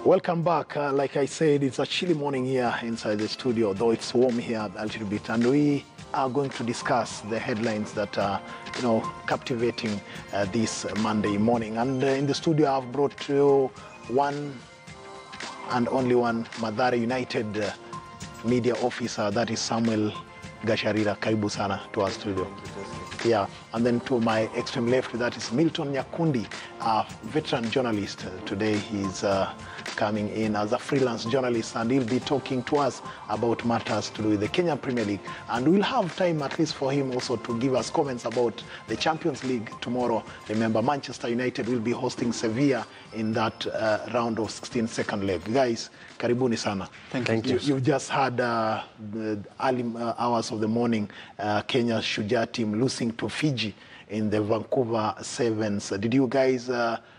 Welcome back. Like I said, it's a chilly morning here inside the studio, though it's warm here a little bit. And we are going to discuss the headlines that are, captivating this Monday morning. And in the studio, I've brought to you one and only one Mathare United media officer, that is Samuel Gasharira. Karibu sana to our studio. Yeah, and then to my extreme left, that is Milton Nyakundi, a veteran journalist. Today he's coming in as a freelance journalist, and he'll be talking to us about matters to do with the Kenyan Premier League. And we'll have time at least for him also to give us comments about the Champions League tomorrow. Remember, Manchester United will be hosting Sevilla in that round of 16 second leg. Guys, karibuni sana. Thank you. You've just had the early hours of the morning, Kenya's Shujaa team losing to Fiji in the Vancouver Sevens. Did you guys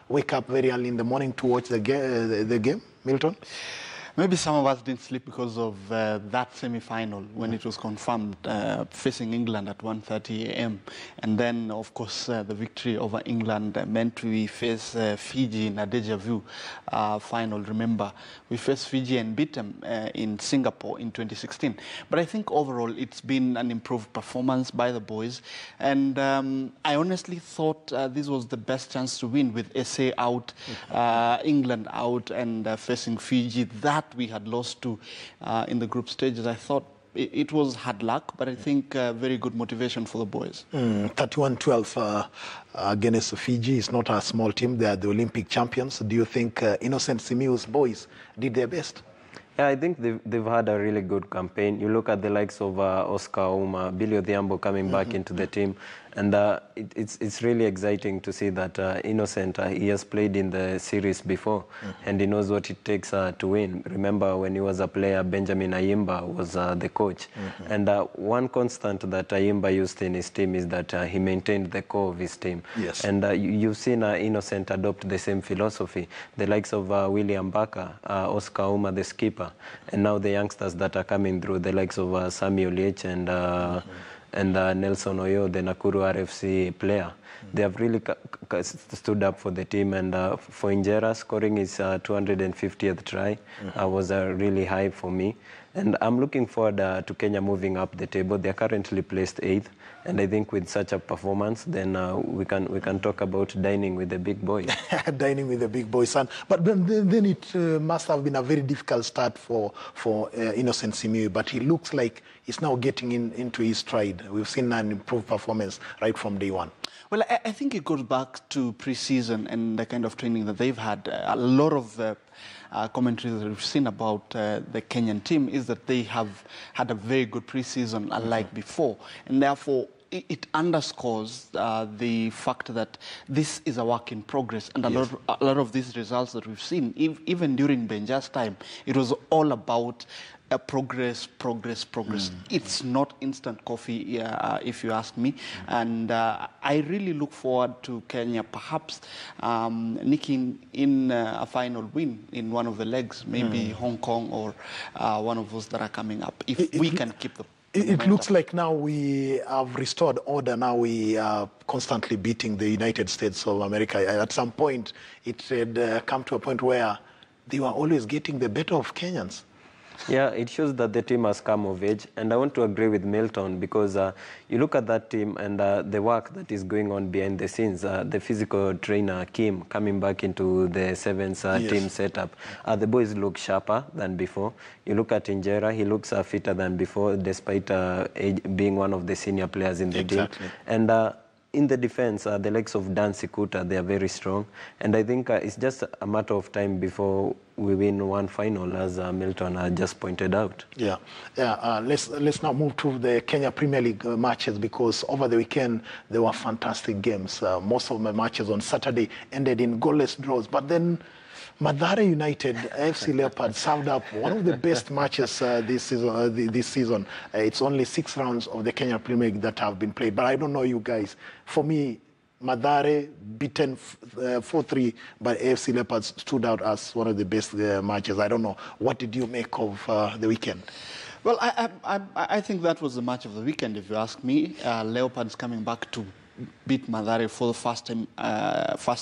wake up very early in the morning to watch the game, Milton? Maybe some of us didn't sleep because of that semi-final when it was confirmed, facing England at 1:30 a.m. And then, of course, the victory over England meant we face Fiji in a deja vu final. Remember, we faced Fiji and beat them in Singapore in 2016. But I think overall it's been an improved performance by the boys. And I honestly thought this was the best chance to win with SA out, England out, and facing Fiji. That we had lost to in the group stages. I thought it was hard luck, but I think very good motivation for the boys. 31-12 against Fiji is not a small team. They are the Olympic champions. Do you think Innocent Simiu's boys did their best? Yeah, I think they've had a really good campaign. You look at the likes of Oscar Ouma, Billy Odhiambo coming back into the team, and it's really exciting to see that Innocent, he has played in the series before, and he knows what it takes to win. Remember, when he was a player, Benjamin Ayimba was the coach. And one constant that Ayimba used in his team is that he maintained the core of his team. Yes. And you've seen Innocent adopt the same philosophy. The likes of William Baka, Oscar Ouma, the skipper, and now the youngsters that are coming through, the likes of Samuel H and Nelson Oyo, the Nakuru RFC player. They have really stood up for the team, and for Injera, scoring his 250th try was really high for me. And I'm looking forward to Kenya moving up the table. They're currently placed 8th, and I think with such a performance, then we can talk about dining with the big boys. Dining with the big boys, son. But then it must have been a very difficult start for Innocent Simiu, but he looks like he's now getting into his stride. We've seen an improved performance right from day one. Well, I think it goes back to pre-season and the kind of training that they've had. A lot of commentary that we've seen about the Kenyan team is that they have had a very good pre-season unlike before. And therefore, it underscores the fact that this is a work in progress. And a lot of these results that we've seen, even during Benja's time, it was all about progress. It's not instant coffee, if you ask me. And I really look forward to Kenya perhaps nicking in a final win in one of the legs, maybe Hong Kong or one of those that are coming up, if we can keep the It looks like now we have restored order. Now we are constantly beating the United States of America. At some point, it had come to a point where they were always getting the better of Kenyans. Yeah, it shows that the team has come of age, and I want to agree with Milton because you look at that team and the work that is going on behind the scenes. The physical trainer, Kim, coming back into the Sevens team setup. The boys look sharper than before. You look at Injera, he looks fitter than before, despite being one of the senior players in the team. And in the defense, the likes of Dan Sikuta, they are very strong. And I think it's just a matter of time before we win one final, as Milton just pointed out. Yeah. Let's now move to the Kenya Premier League matches, because over the weekend there were fantastic games. Most of my matches on Saturday ended in goalless draws. But then Mathare United, AFC Leopards served up one of the best matches this season. It's only 6 rounds of the Kenya Premier League that have been played. But I don't know you guys. For me, Mathare beaten 4-3 by AFC Leopards stood out as one of the best matches. I don't know. What did you make of the weekend? Well, I think that was the match of the weekend, if you ask me. Leopards coming back to beat Mathare for the first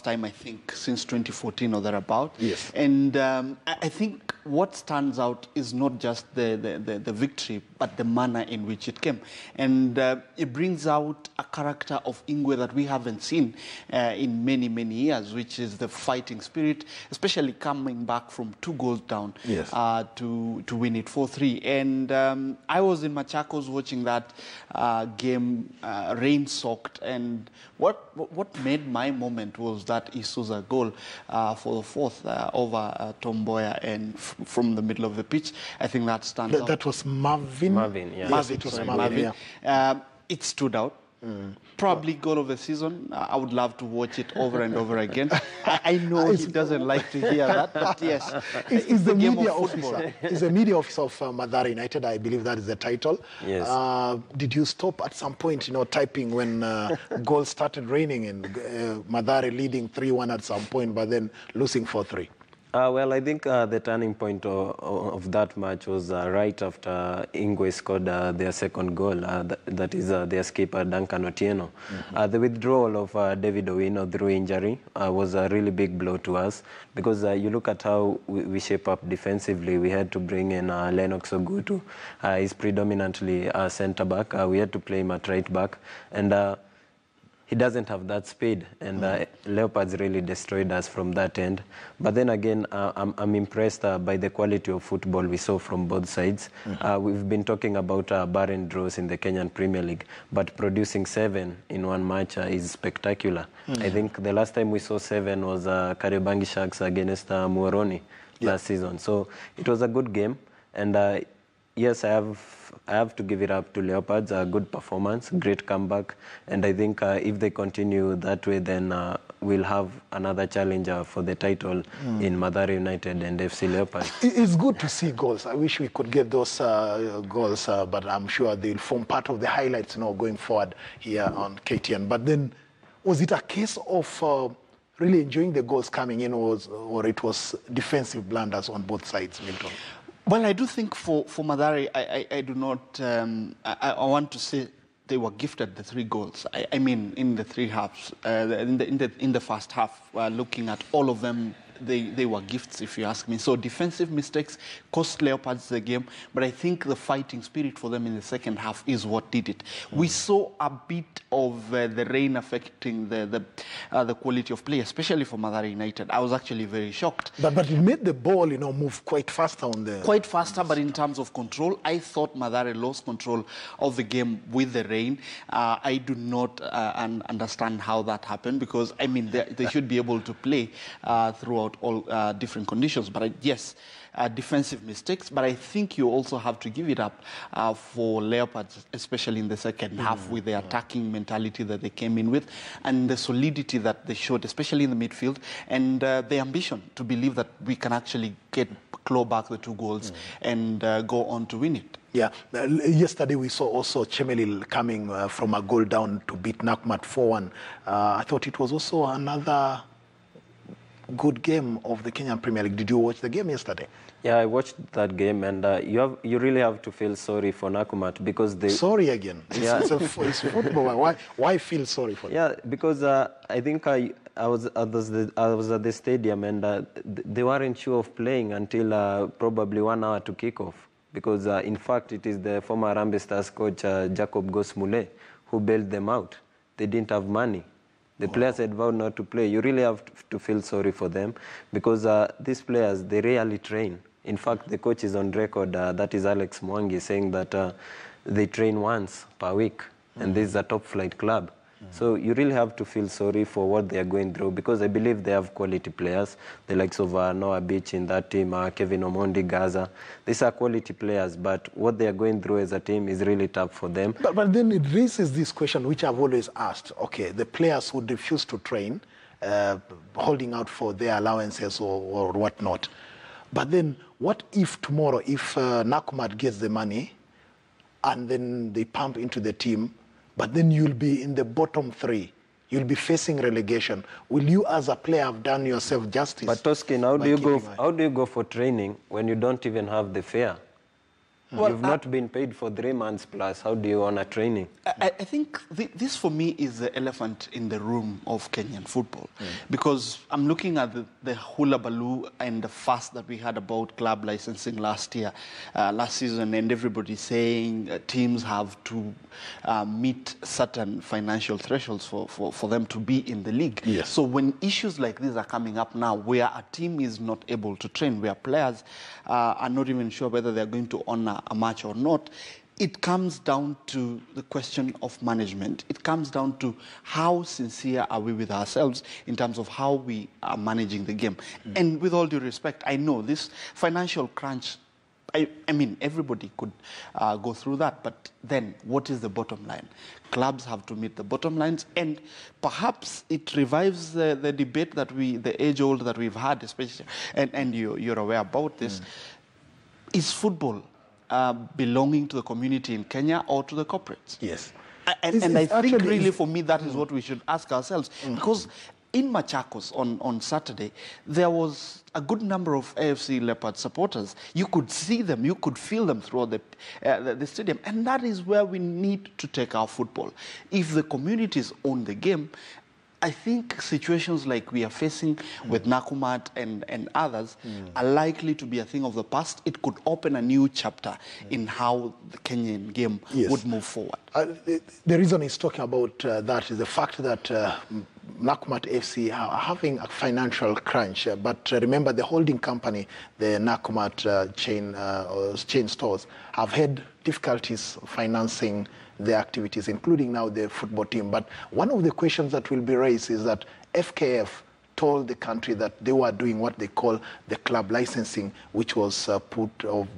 time I think since 2014 or thereabout. Yes. And I think what stands out is not just the victory, but the manner in which it came. And it brings out a character of Ingwe that we haven't seen in many, many years, which is the fighting spirit, especially coming back from 2 goals down yes. to win it 4-3. And I was in Machakos watching that game, rain-soaked, and what made my moment was that Isuza goal for the 4th over Tom Boya and from the middle of the pitch. I think that stands out. That was Marvin? Marvin, yeah. Yes, it was Marvin. Yeah. It stood out. Probably goal of the season. I would love to watch it over and over again. I know he doesn't like to hear that, but yes. It's the media officer. He's the media officer of Mathare United. I believe that is the title. Yes. Did you stop at some point, typing when goals started raining and Mathare leading 3-1 at some point, but then losing 4-3? Well, I think the turning point of that match was right after Ingwe scored their second goal. That is their skipper, Duncan Otieno. The withdrawal of David Owino through injury was a really big blow to us, because you look at how we shape up defensively. We had to bring in Lennox Ogutu. He's predominantly centre back. We had to play him at right back. And he doesn't have that speed, and Leopards really destroyed us from that end. But then again, I'm impressed by the quality of football we saw from both sides. We've been talking about barren draws in the Kenyan Premier League, but producing 7 in one match is spectacular. I think the last time we saw 7 was Kariobangi Sharks against Muhoroni last season. So it was a good game, and yes, I have to give it up to Leopards. A good performance, great comeback, and I think if they continue that way, then we'll have another challenger for the title in Mathare United and FC Leopards. It's good to see goals. I wish we could get those goals, but I'm sure they'll form part of the highlights going forward here on KTN. But then, was it a case of really enjoying the goals coming in, or it was defensive blunders on both sides, Milton? Well, I do think for Mathare, I do not. I want to say they were gifted the 3 goals. I mean, in the 3 halves, in the first half, looking at all of them, they were gifts, if you ask me. So defensive mistakes cost Leopards the game, but I think the fighting spirit for them in the second half is what did it. We saw a bit of the rain affecting the quality of play, especially for Mathare United. I was actually very shocked. But it made the ball, move quite faster on the... Quite faster, but in terms of control, I thought Mathare lost control of the game with the rain. I do not understand how that happened, because, I mean, they should be able to play throughout all different conditions. But yes, defensive mistakes, but I think you also have to give it up for Leopards, especially in the second half, with the attacking mentality that they came in with, and the solidity that they showed, especially in the midfield, and the ambition to believe that we can actually claw back the 2 goals and go on to win it. Yeah, yesterday we saw also Chemelil coming from a goal down to beat Nakumatt 4-1. I thought it was also another good game of the Kenyan Premier League. Did you watch the game yesterday? Yeah, I watched that game, and you really have to feel sorry for Nakumatt, because they... Sorry again. It's football. Why feel sorry for them? Yeah, because I think I was at the stadium, and they weren't sure of playing until probably 1 hour to kick off. Because in fact, it is the former Harambee Stars coach Jacob Gosmule who bailed them out. They didn't have money. The players had vowed not to play. You really have to feel sorry for them, because these players, they rarely train. In fact, the coach is on record, that is Alex Mwangi, saying that they train once per week, and this is a top-flight club. So you really have to feel sorry for what they are going through, because I believe they have quality players, the likes of Noah Beach in that team, Kevin Omondi, Gaza. These are quality players, but what they are going through as a team is really tough for them. But then it raises this question, which I've always asked. Okay, the players would refuse to train, holding out for their allowances or whatnot. But then what if tomorrow, if Nakumatt gets the money and then they pump into the team, but then you'll be in the bottom 3. You'll be facing relegation. Will you, as a player, have done yourself justice? But Toskin, how do you go for training when you don't even have the fare? Well, you've not been paid for 3 months plus. How do you honor training? I think this, for me, is the elephant in the room of Kenyan football. Because I'm looking at the hula baloo and the fuss that we had about club licensing last season, and everybody saying teams have to meet certain financial thresholds for them to be in the league. Yes. So when issues like these are coming up now, where a team is not able to train, where players are not even sure whether they're going to honor a match or not, it comes down to the question of management. It comes down to how sincere are we with ourselves in terms of how we are managing the game. And with all due respect, I know this financial crunch, I mean, everybody could go through that, but then what is the bottom line? Clubs have to meet the bottom lines, and perhaps it revives the debate that the age-old that we've had, especially, and you're aware about this. Is football belonging to the community in Kenya or to the corporates? Yes. And I think really for me that is what we should ask ourselves. Because in Machakos on Saturday, there was a good number of AFC Leopard supporters. You could see them, you could feel them throughout the stadium. And that is where we need to take our football. If the communities own the game, I think situations like we are facing with Nakumat and others are likely to be a thing of the past. It could open a new chapter in how the Kenyan game would move forward. The reason he's talking about that is the fact that Nakumat FC are having a financial crunch. But remember, the holding company, the Nakumat chain stores, have had difficulties financing their activities, including now the football team. But one of the questions that will be raised is that FKF told the country that they were doing what they call the club licensing, which was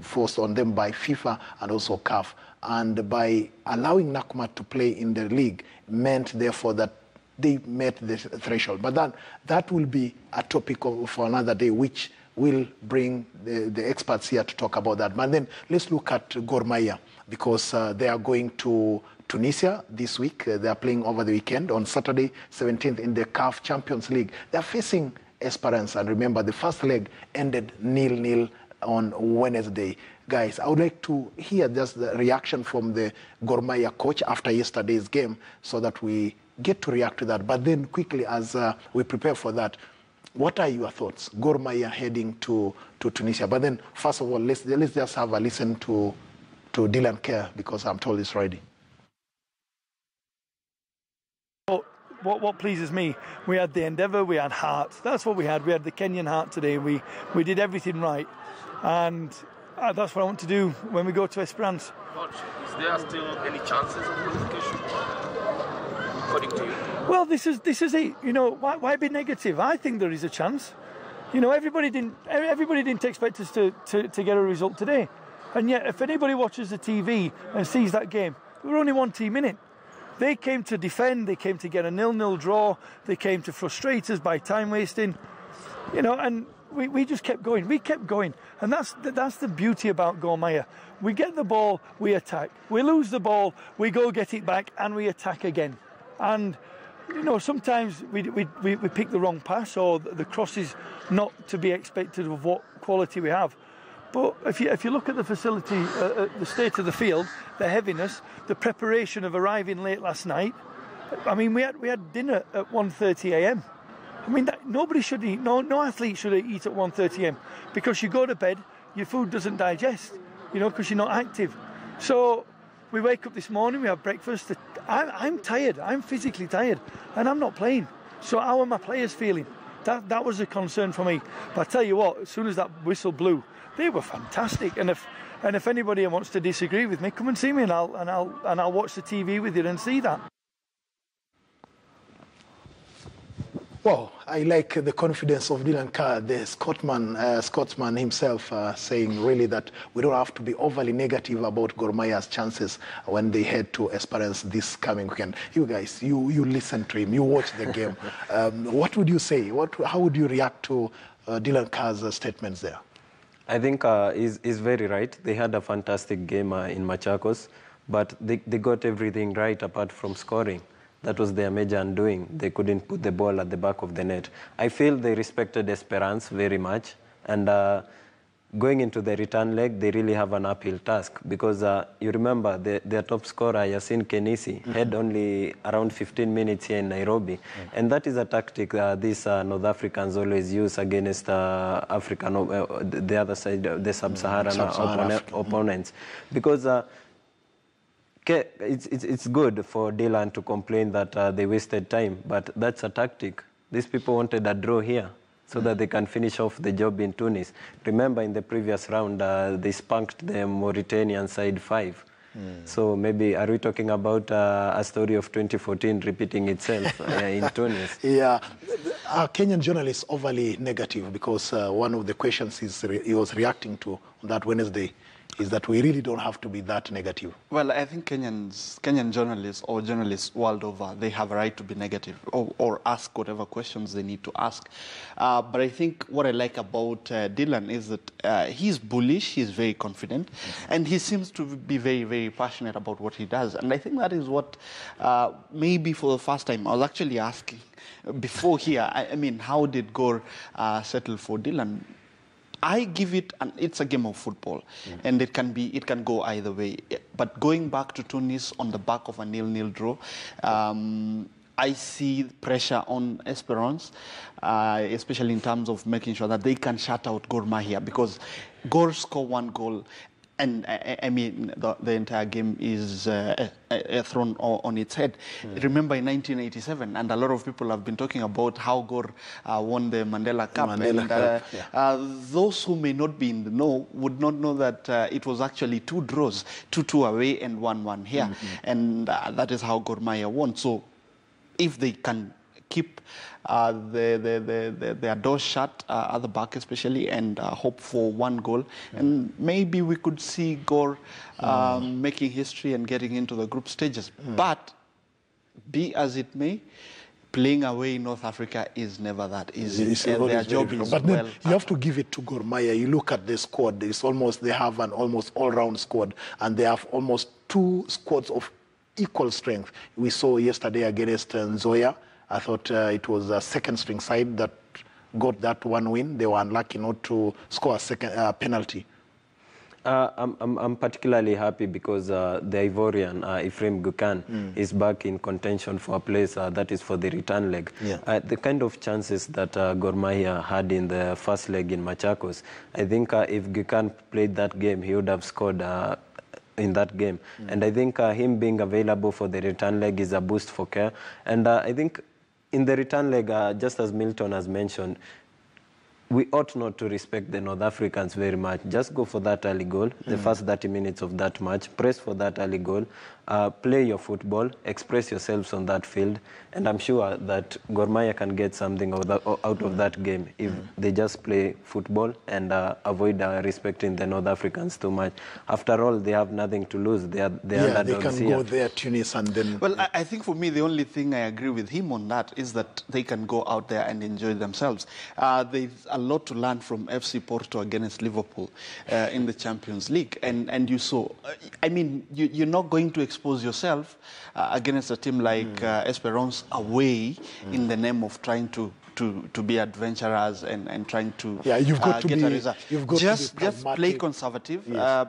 forced on them by FIFA and also CAF. And by allowing Nakumat to play in the league meant, therefore, that they met the threshold. But that will be a topic for another day, which will bring the experts here to talk about that. But then let's look at Gor Mahia, because they are going to Tunisia this week. They are playing over the weekend on Saturday, 17th, in the CAF Champions League. They are facing Esperance, and remember, the first leg ended 0-0 on Wednesday. Guys, I would like to hear just the reaction from the Gor Mahia coach after yesterday's game, so that we get to react to that. But then quickly, as we prepare for that, what are your thoughts? Gor Mahia heading to Tunisia. But then, first of all, let's just have a listen to Dylan Kerr, because I'm told he's ready. What pleases me, we had the endeavour, we had heart. That's what we had. We had the Kenyan heart today. We did everything right. And that's what I want to do when we go to Esperance. Coach, is there still any chances of qualification, according to you? Well, this is it. You know, why be negative? I think there is a chance. You know, everybody didn't expect us to get a result today. And yet, if anybody watches the TV and sees that game, there were only one team in it. They came to defend, they came to get a 0-0 draw, they came to frustrate us by time wasting, you know, and we just kept going. We kept going. And that's the beauty about Gor Mahia. We get the ball, we attack. We lose the ball, we go get it back, and we attack again. And, you know, sometimes we pick the wrong pass, or the cross is not to be expected of what quality we have. But if you look at the facility, the state of the field, the heaviness, the preparation of arriving late last night, I mean, we had dinner at 1:30 a.m. I mean, nobody should eat, no athlete should eat at 1:30 a.m. because you go to bed, your food doesn't digest, you know, because you're not active. So we wake up this morning, we have breakfast. I'm tired, I'm physically tired, and I'm not playing. So how are my players feeling? That was a concern for me. But I tell you what, as soon as that whistle blew, they were fantastic. And if anybody wants to disagree with me, come and see me, and I'll watch the TV with you and see that. Well, I like the confidence of Dylan Kerr, the Scotsman himself, saying really that we don't have to be overly negative about Gor Mahia's chances when they head to Esperance this coming weekend. You guys, you listen to him, you watch the game. What would you say? How would you react to Dylan Kerr's statements there? I think he's very right. They had a fantastic game in Machakos, but they got everything right apart from scoring. That was their major undoing. They couldn't put the ball at the back of the net. I feel they respected Esperance very much, and going into the return leg, they really have an uphill task because you remember their top scorer, Yasin Kenisi, had only around 15 minutes here in Nairobi. And that is a tactic these North Africans always use against African, the other side, the sub-Saharan opponents. Because it's good for Dylan to complain that they wasted time, but that's a tactic. These people wanted a draw here, so that they can finish off the job in Tunis. Remember, in the previous round, they spanked the Mauritanian side 5. So maybe, are we talking about a story of 2014 repeating itself in Tunis? Yeah, our Kenyan journalist overly negative because one of the questions he was reacting to on that Wednesday is that we really don't have to be that negative. Well, I think Kenyan journalists or journalists world over, they have a right to be negative or ask whatever questions they need to ask. But I think what I like about Dylan is that he's bullish, he's very confident, and he seems to be very, very passionate about what he does. And I think that is what, maybe for the first time, I was actually asking before here, I mean, how did Gore settle for Dylan? I give it, it's a game of football, and it can go either way. But going back to Tunis on the back of a 0-0 draw, I see pressure on Esperance, especially in terms of making sure that they can shut out Gor Mahia, because Gor score one goal, and I mean, the entire game is thrown on its head. Remember in 1987, and a lot of people have been talking about how Gor won the Mandela Cup. Those who may not be in the know would not know that it was actually 2 draws, 2-2 away and 1-1 here. And that is how Gor Mahia won. So if they can keep their doors shut at the back especially, and hope for 1 goal, and maybe we could see Gor making history and getting into the group stages. But be as it may, playing away in North Africa is never that easy. Their job is but then you have to give it to Gor Mahia. You look at the squad, they have an almost all-round squad, and they have almost 2 squads of equal strength. We saw yesterday against Nzoia. I thought it was a second-string side that got that 1 win. They were unlucky not to score a second penalty. I'm particularly happy because the Ivorian, Ephraim Gukan, is back in contention for a place that is for the return leg. The kind of chances that Gor Mahia had in the first leg in Machakos, I think if Gukan played that game, he would have scored in that game. And I think him being available for the return leg is a boost for Care. And I think in the return leg, just as Milton has mentioned, we ought not to respect the North Africans very much. Just go for that early goal, the first 30 minutes of that match, press for that early goal, play your football, express yourselves on that field, and I'm sure that Gor Mahia can get something out of that game if they just play football and avoid respecting the North Africans too much. After all, they have nothing to lose. They are they can go there, Tunis, and then... Well, I think for me, the only thing I agree with him on that is that they can go out there and enjoy themselves. There's a lot to learn from FC Porto against Liverpool in the Champions League. And you saw, I mean, you're not going to expose yourself against a team like Esperance away in the name of trying to be adventurous and trying to you've got to get be, a result. You've got just to be play conservative. Yes.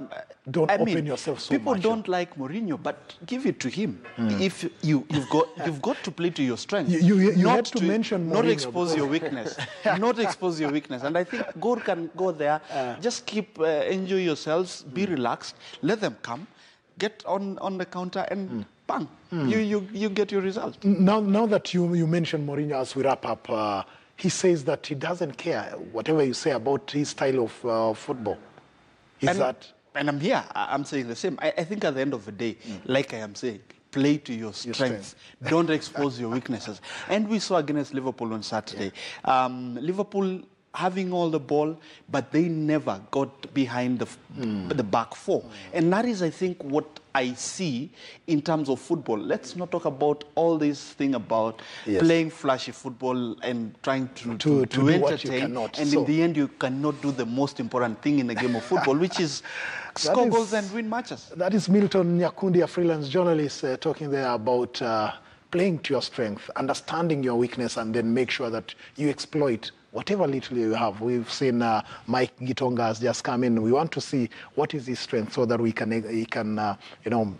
Don't open yourself so people much. People don't like Mourinho, but give it to him. If you've got to play to your strength. You had to mention Mourinho, not expose your weakness. Not expose your weakness. And I think Gor can go there. Just keep enjoy yourselves. Be relaxed. Let them come. Get on the counter and bang. You get your result. Now that you mentioned Mourinho, as we wrap up, he says that he doesn't care whatever you say about his style of football. And I'm here. I'm saying the same. I think at the end of the day, like I am saying, play to your strengths. Don't expose your weaknesses. And we saw against Liverpool on Saturday. Liverpool having all the ball, but they never got behind the back 4. And that is, I think, what I see in terms of football. Let's not talk about all this thing about playing flashy football and trying to entertain. And in the end, you cannot do the most important thing in a game of football, which is score goals and win matches. That is Milton Nyakundi, a freelance journalist, talking there about playing to your strength, understanding your weakness, and then make sure that you exploit whatever little you have. We've seen Mike Gitonga has just come in. We want to see what is his strength so that he can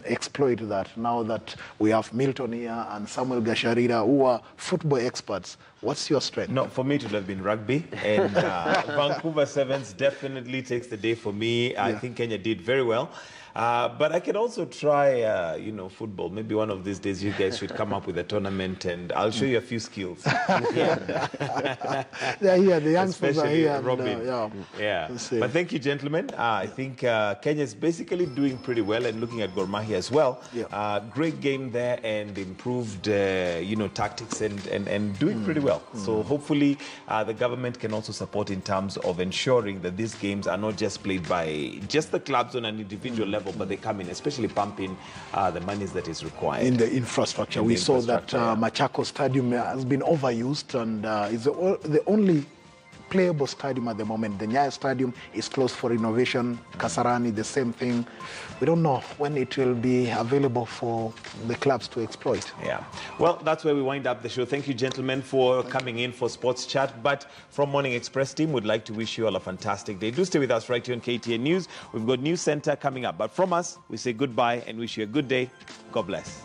exploit that. Now that we have Milton here and Samuel Gasharira, who are football experts, what's your strength? No, for me it would have been rugby, and Vancouver Sevens definitely takes the day for me. I think Kenya did very well. But I can also try, football. Maybe one of these days you guys should come up with a tournament and I'll show you a few skills. They're here, the youngsters are Especially here. Robin. But thank you, gentlemen. I think Kenya is basically doing pretty well, and looking at Gor Mahia as well. Great game there, and improved, tactics and doing pretty well. So hopefully the government can also support in terms of ensuring that these games are not just played by just the clubs on an individual level, but they come in, especially pumping the monies that is required. In the infrastructure. We saw that Machako Stadium has been overused and is the only playable stadium at the moment. The Nyayo Stadium is closed for renovation. Kasarani, the same thing. We don't know when it will be available for the clubs to exploit. Yeah. Well, that's where we wind up the show. Thank you, gentlemen, for coming in for Sports Chat. But from Morning Express team, we'd like to wish you all a fantastic day. Do stay with us right here on KTN News. We've got News Center coming up. But from us, we say goodbye and wish you a good day. God bless.